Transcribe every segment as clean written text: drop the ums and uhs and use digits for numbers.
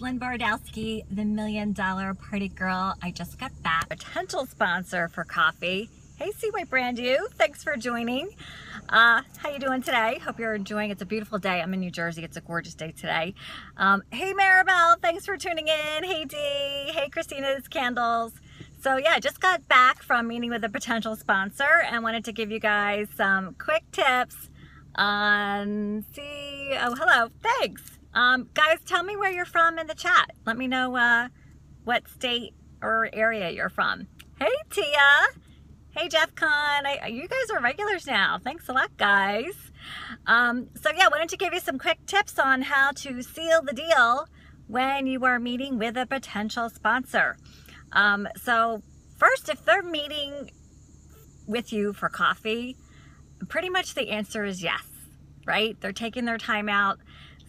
Lynn Bardowski, the $1 Million Party Girl. I just got back. Potential sponsor for coffee. Hey, CY Brand You, thanks for joining. How you doing today? Hope you're enjoying. It's a beautiful day. I'm in New Jersey. It's a gorgeous day today. Hey, Maribel, thanks for tuning in. Hey, Dee. Hey, Christina's Candles. So yeah, just got back from meeting with a potential sponsor and wanted to give you guys some quick tips on oh, hello, thanks. Guys, tell me where you're from in the chat. Let me know what state or area you're from. Hey, Tia. Hey, Jeff Con. You guys are regulars now. Thanks a lot, guys. So yeah, wanted to give you some quick tips on how to seal the deal when you are meeting with a potential sponsor. So first, if they're meeting with you for coffee, pretty much the answer is yes, right? They're taking their time out.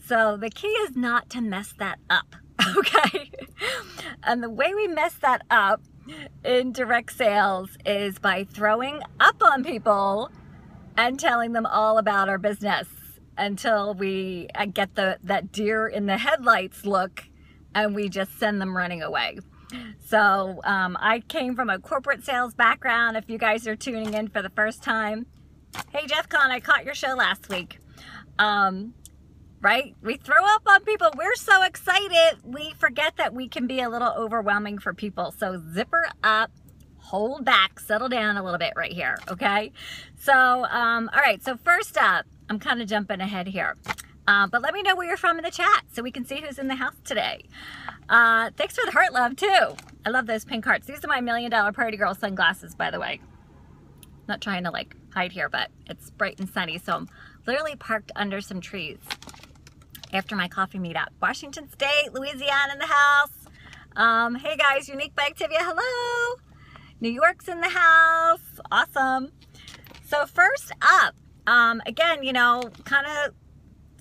So the key is not to mess that up, okay? And the way we mess that up in direct sales is by throwing up on people and telling them all about our business until we get that deer in the headlights look and we just send them running away. So I came from a corporate sales background. If you guys are tuning in for the first time, hey, Jeff Con, I caught your show last week. Right? We throw up on people. We're so excited. We forget that we can be a little overwhelming for people. So zipper up, hold back, settle down a little bit right here. Okay. So, all right. So first up, I'm kind of jumping ahead here. But let me know where you're from in the chat so we can see who's in the house today. Thanks for the heart love too. I love those pink hearts. These are my $1 Million Party Girl sunglasses, by the way. Not trying to like hide here, but it's bright and sunny. So I'm literally parked under some trees after my coffee meetup. Washington State, Louisiana in the house. Hey guys, Unique by Activia, hello. New York's in the house, awesome. So first up, again, you know, kind of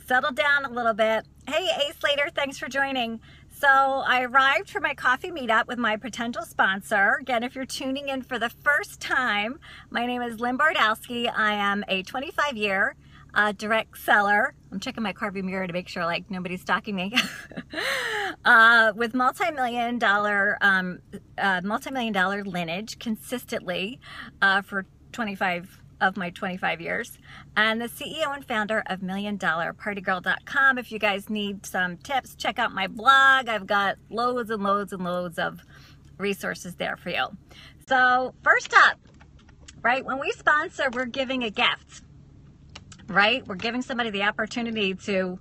settle down a little bit. Hey, A Slater, thanks for joining. So I arrived for my coffee meetup with my potential sponsor. Again, if you're tuning in for the first time, my name is Lynn Bardowski. I am a 25-year direct seller. I'm checking my car view mirror to make sure like nobody's stalking me. With multi-million dollar lineage consistently for 25 of my 25 years, and the CEO and founder of $1MillionPartyGirl.com. If you guys need some tips, check out my blog. I've got loads and loads and loads of resources there for you. So first up, right, when we sponsor, we're giving a gift, right? We're giving somebody the opportunity to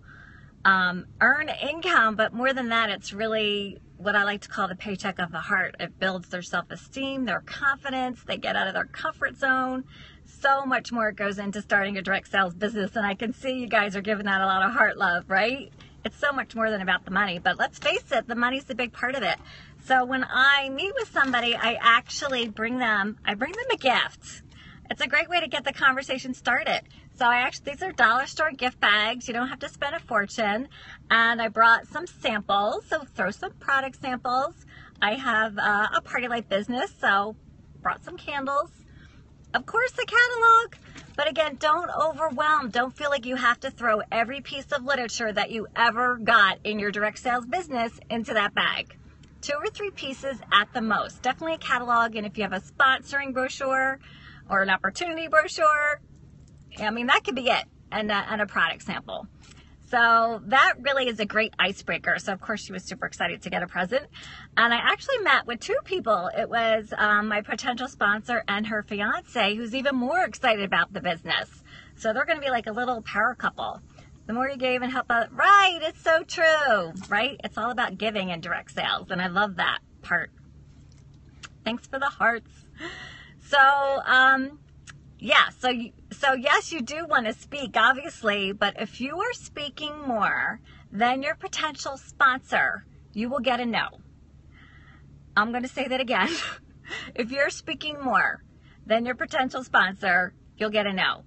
earn income, but more than that, it's really what I like to call the paycheck of the heart. It builds their self-esteem, their confidence, they get out of their comfort zone. So much more goes into starting a direct sales business, and I can see you guys are giving that a lot of heart love, right? It's so much more than about the money, but let's face it, the money's a big part of it. So when I meet with somebody, I actually bring them a gift. It's a great way to get the conversation started. So these are dollar store gift bags. You don't have to spend a fortune. And I brought some samples. So throw some product samples. I have a party light business, so brought some candles. Of course, the catalog. But again, don't overwhelm. Don't feel like you have to throw every piece of literature that you ever got in your direct sales business into that bag. 2 or 3 pieces at the most. Definitely a catalog. And if you have a sponsoring brochure or an opportunity brochure, I mean, that could be it, and a product sample. So that really is a great icebreaker. So of course she was super excited to get a present. And I actually met with 2 people. It was my potential sponsor and her fiance, who's even more excited about the business. So they're going to be like a little power couple. The more you give and help out, right? It's so true, right? It's all about giving in direct sales. And I love that part. Thanks for the hearts. So, yeah, so yes, you do want to speak, obviously, but if you are speaking more than your potential sponsor, you will get a no. I'm going to say that again. If you're speaking more than your potential sponsor, you'll get a no.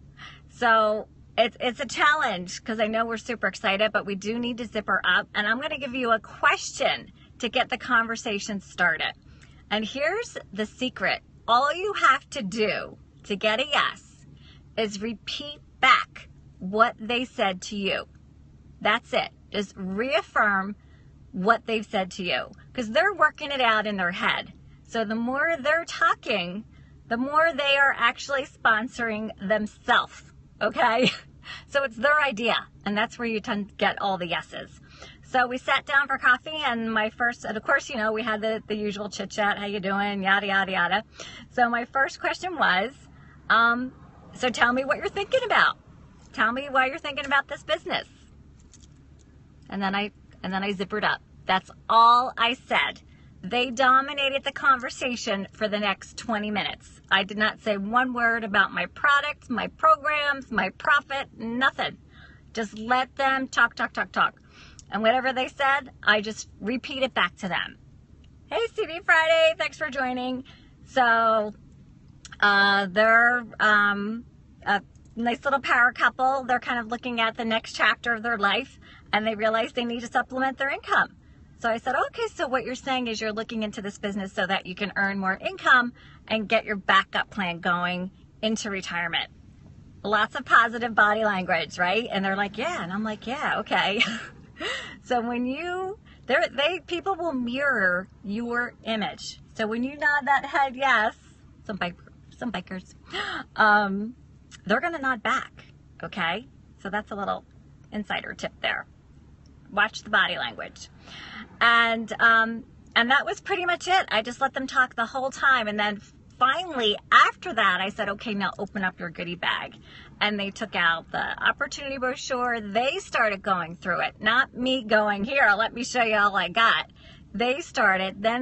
So it's a challenge because I know we're super excited, but we do need to zipper up. And I'm going to give you a question to get the conversation started. And here's the secret. All you have to do to get a yes is repeat back what they said to you. That's it. Just reaffirm what they've said to you, because they're working it out in their head. So the more they're talking, the more they are actually sponsoring themselves, okay? So it's their idea, and that's where you tend to get all the yeses. So we sat down for coffee, and and of course, you know, we had the usual chit chat, how you doing, yada, yada, yada. So my first question was, so tell me what you're thinking about. Tell me why you're thinking about this business. And then I zippered up. That's all I said. They dominated the conversation for the next 20 minutes. I did not say one word about my products, my programs, my profit, nothing. Just let them talk, talk, talk, talk. And whatever they said, I just repeat it back to them. Hey, CV Friday, thanks for joining. So they're a nice little power couple. They're kind of looking at the next chapter of their life, and they realize they need to supplement their income. So I said, okay, so what you're saying is you're looking into this business so that you can earn more income and get your backup plan going into retirement. Lots of positive body language, right? And they're like, yeah. And I'm like, yeah, okay. So when people will mirror your image. So when you nod that head, yes, some bikers, they're going to nod back. Okay. So that's a little insider tip there. Watch the body language. And that was pretty much it. I just let them talk the whole time. And then finally, after that, I said, okay, now open up your goodie bag. And they took out the opportunity brochure. They started going through it, not me going, here, let me show you all I got. Then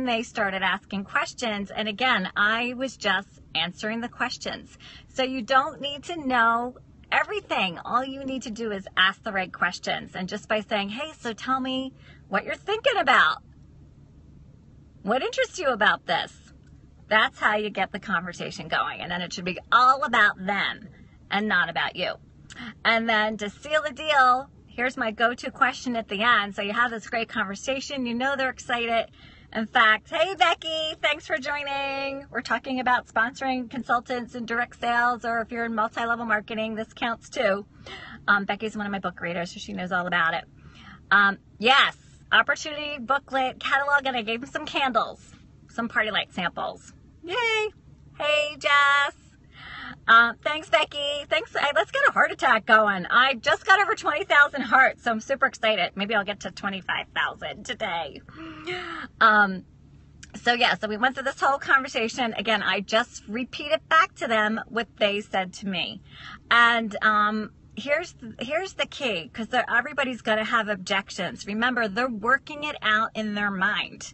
they started asking questions. And again, I was just answering the questions. So you don't need to know everything. All you need to do is ask the right questions. And just by saying, hey, so tell me what you're thinking about. What interests you about this? That's how you get the conversation going. And then it should be all about them and not about you. And then to seal the deal, here's my go-to question at the end. So you have this great conversation. You know they're excited. In fact, hey, Becky, thanks for joining. We're talking about sponsoring consultants in direct sales, or if you're in multi-level marketing, this counts too. Becky's one of my book readers, so she knows all about it. Yes, opportunity, booklet, catalog, and I gave them some candles, some party light samples. Yay. Hey, Jess. Thanks, Becky. Thanks. Let's get a heart attack going. I just got over 20,000 hearts, so I'm super excited. Maybe I'll get to 25,000 today. So we went through this whole conversation. Again, I just repeated back to them what they said to me. And here's the key, because everybody's going to have objections. Remember, they're working it out in their mind.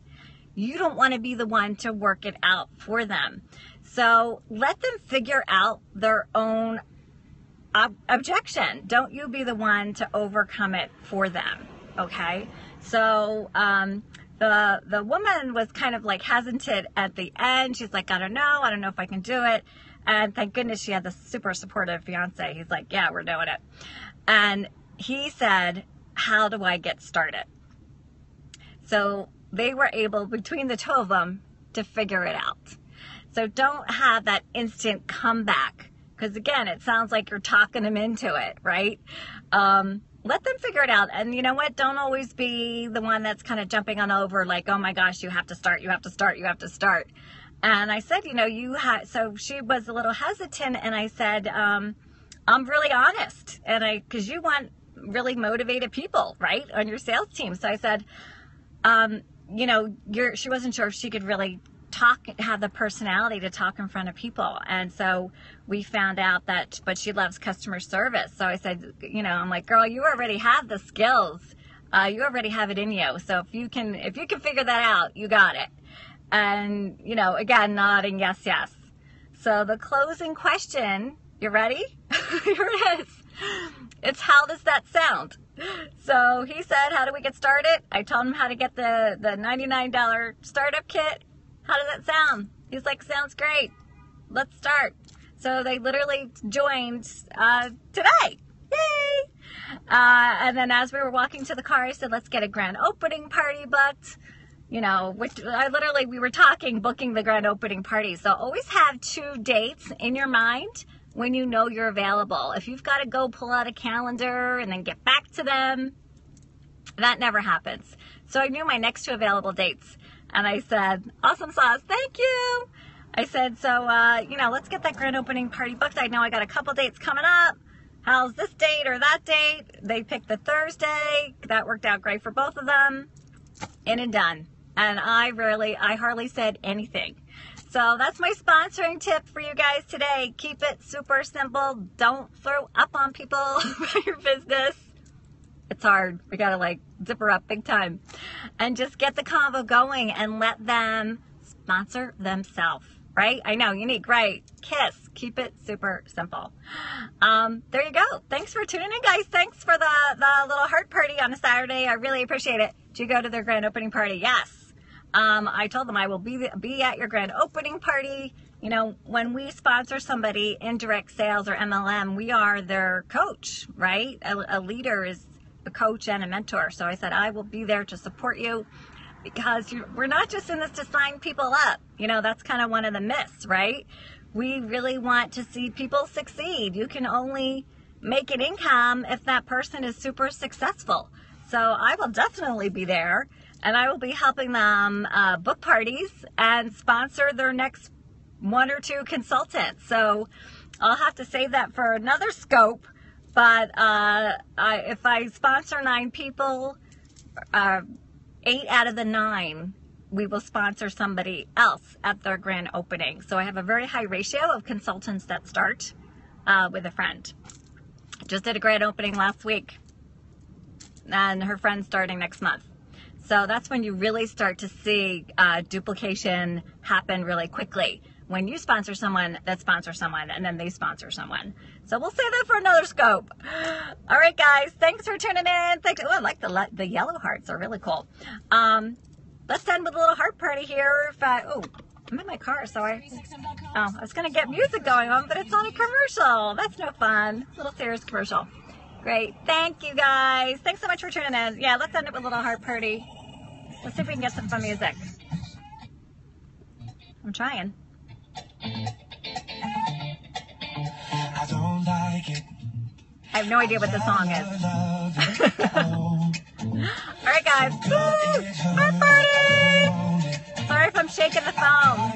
You don't want to be the one to work it out for them. So let them figure out their own objection. Don't you be the one to overcome it for them, okay? So the woman was kind of like hesitant at the end. She's like, I don't know if I can do it. And thank goodness she had this super supportive fiance. He's like, yeah, we're doing it. And he said, how do I get started? So they were able, between the two of them, to figure it out. So don't have that instant comeback, because again, it sounds like you're talking them into it, right? Let them figure it out. And you know what? Don't always be the one that's kind of jumping on over like, oh my gosh, you have to start. And I said, so she was a little hesitant, and I said, I'm really honest, and because you want really motivated people, right, on your sales team. So I said, she wasn't sure if she could really have the personality to talk in front of people. And so we found out but she loves customer service. So I said, I'm like, girl, you already have the skills. You already have it in you. So if you can figure that out, you got it. And, again, nodding, yes, yes. So the closing question, you ready? Here it is. It's, how does that sound? So he said, how do we get started? I told him how to get the $99 startup kit. How does that sound? He's like, sounds great. Let's start. So they literally joined today. Yay! And then as we were walking to the car, I said, let's get a grand opening party booked. We were talking, booking the grand opening party. So always have 2 dates in your mind when you know you're available. If you've got to go pull out a calendar and then get back to them, That never happens. So I knew my next 2 available dates. And I said, awesome sauce, thank you. I said, so, let's get that grand opening party booked. I know I got a couple dates coming up. How's this date or that date? They picked the Thursday. That worked out great for both of them. In and done. And I hardly said anything. So that's my sponsoring tip for you guys today. Keep it super simple. Don't throw up on people about your business. It's hard. We got to zip her up big time. And just get the convo going and let them sponsor themselves. Right? I know, unique, right? Kiss. Keep it super simple. There you go. Thanks for tuning in, guys. Thanks for the little heart party on a Saturday. I really appreciate it. Did you go to their grand opening party? Yes. I told them I will be at your grand opening party. When we sponsor somebody in direct sales or MLM, we are their coach, right? A leader is a coach and a mentor. So I said, I will be there to support you. Because we're not just in this to sign people up. That's kind of one of the myths, right? We really want to see people succeed. You can only make an income if that person is super successful. So I will definitely be there, and I will be helping them book parties and sponsor their next 1 or 2 consultants. So I'll have to save that for another scope. But if I sponsor 9 people, 8 out of the 9, we will sponsor somebody else at their grand opening. So I have a very high ratio of consultants that start with a friend. Just did a grand opening last week, and her friend's starting next month. So that's when you really start to see duplication happen really quickly. When you sponsor someone that sponsors someone, and then they sponsor someone. So we'll save that for another scope. All right, guys. Thanks for tuning in. Thanks. Oh, I like the yellow hearts. Are really cool. Let's end with a little heart party here. I'm in my car, so I was going to get music going on, but it's on a commercial. That's no fun. Little Sears commercial. Great. Thank you, guys. Thanks so much for tuning in. Yeah, let's end it with a little heart party. Let's see if we can get some fun music. I'm trying. I don't like it. I have no idea what the song is. All right, guys. Woo! Heart party! Sorry if I'm shaking the phone.